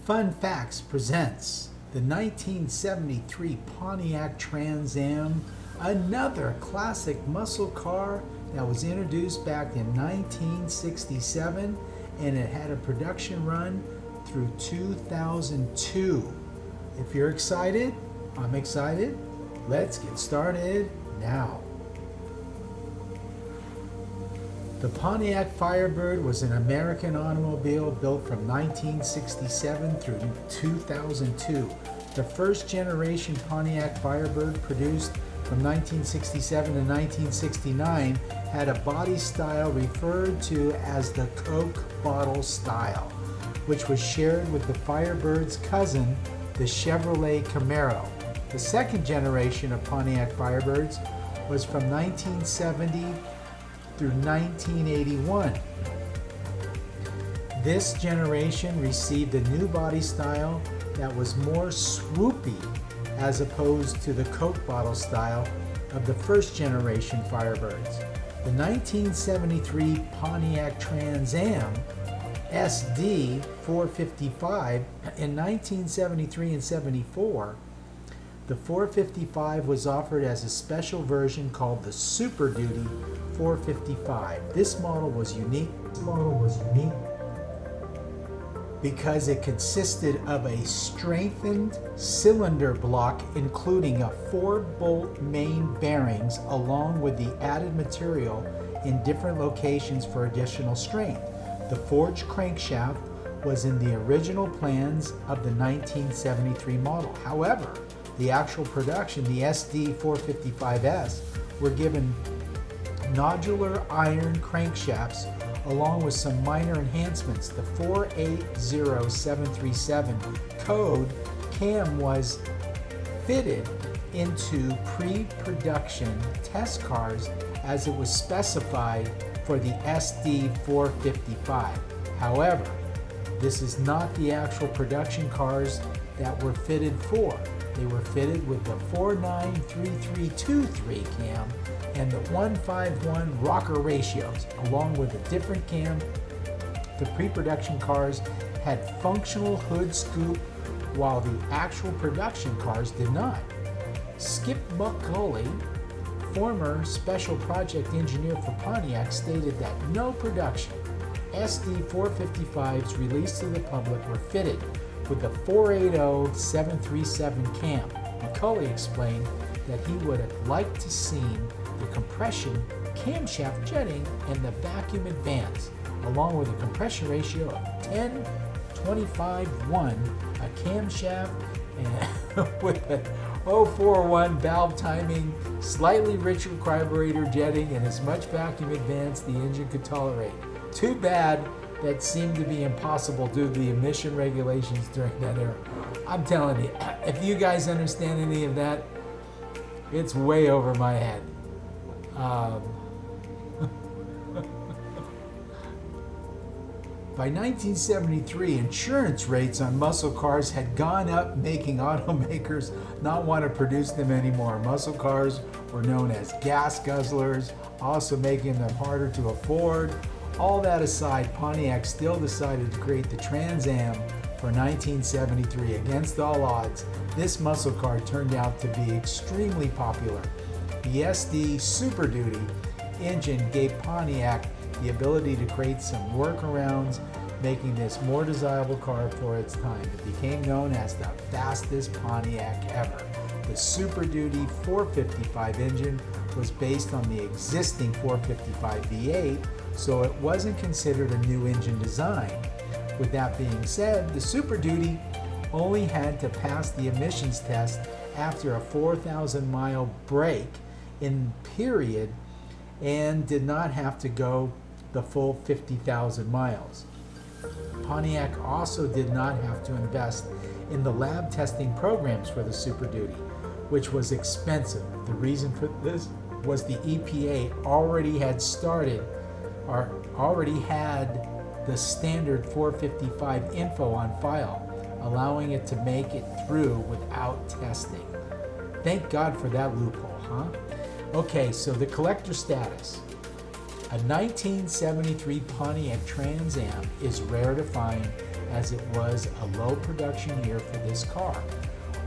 Fun Facts presents the 1973 Pontiac Trans Am, another classic muscle car that was introduced back in 1967, and it had a production run through 2002. If you're excited, I'm excited. Let's get started now. The Pontiac Firebird was an American automobile built from 1967 through 2002. The first generation Pontiac Firebird, produced from 1967 to 1969, had a body style referred to as the Coke bottle style, which was shared with the Firebird's cousin, the Chevrolet Camaro. The second generation of Pontiac Firebirds was from 1970 through 1981. This generation received a new body style that was more swoopy as opposed to the Coke bottle style of the first generation Firebirds. The 1973 Pontiac Trans Am SD 455 in 1973 and 74, the 455 was offered as a special version called the Super Duty 455. This model was unique because it consisted of a strengthened cylinder block including a 4-bolt main bearings along with the added material in different locations for additional strength. The forged crankshaft was in the original plans of the 1973 model. However, the actual production, the SD 455S, were given nodular iron crankshafts along with some minor enhancements. The 480737 code cam was fitted into pre-production test cars as it was specified for the SD 455. However, this is not the actual production cars that were fitted for. They were fitted with the 493323 cam and the 151 rocker ratios, along with a different cam. The pre-production cars had functional hood scoop, while the actual production cars did not. Skip McCulley, former special project engineer for Pontiac, stated that no production SD 455s released to the public were fitted with the 480737 cam. McCulley explained that he would have liked to seen the compression, camshaft jetting, and the vacuum advance, along with a compression ratio of 10-25-1, a camshaft, and with a 041 valve timing, slightly richer carburetor jetting, and as much vacuum advance the engine could tolerate. Too bad that seemed to be impossible due to the emission regulations during that era. I'm telling you, if you guys understand any of that, it's way over my head. By 1973, insurance rates on muscle cars had gone up, making automakers not want to produce them anymore. Muscle cars were known as gas guzzlers, also making them harder to afford. All that aside, Pontiac still decided to create the Trans Am for 1973. Against all odds, this muscle car turned out to be extremely popular. The SD Super Duty engine gave Pontiac the ability to create some workarounds, making this more desirable car for its time. It became known as the fastest Pontiac ever. The Super Duty 455 engine was based on the existing 455 V8, so it wasn't considered a new engine design. With that being said, the Super Duty only had to pass the emissions test after a 4,000-mile break in period and did not have to go the full 50,000 miles. Pontiac also did not have to invest in the lab testing programs for the Super Duty, which was expensive. The reason for this was the EPA already had the standard 455 info on file, allowing it to make it through without testing. Thank God for that loophole, huh? Okay, so the collector status. A 1973 Pontiac Trans Am is rare to find as it was a low production year for this car.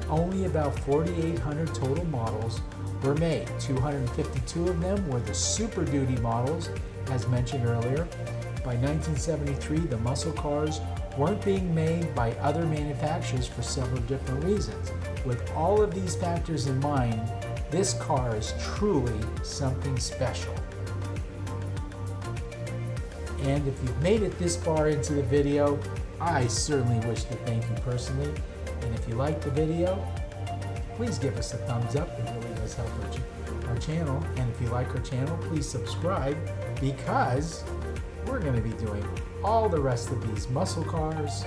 Only about 4,800 total models were made. 252 of them were the Super Duty models, as mentioned earlier. By 1973, the muscle cars weren't being made by other manufacturers for several different reasons. With all of these factors in mind, this car is truly something special. And if you've made it this far into the video, I certainly wish to thank you personally. And if you liked the video, please give us a thumbs up. It really does help our channel. And if you like our channel, please subscribe, because we're going to be doing all the rest of these muscle cars,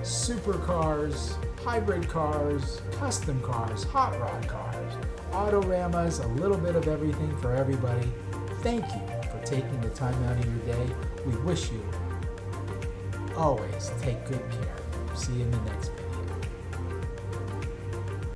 supercars, hybrid cars, custom cars, hot rod cars, autoramas, a little bit of everything for everybody. Thank you for taking the time out of your day. We wish you always take good care. See you in the next video.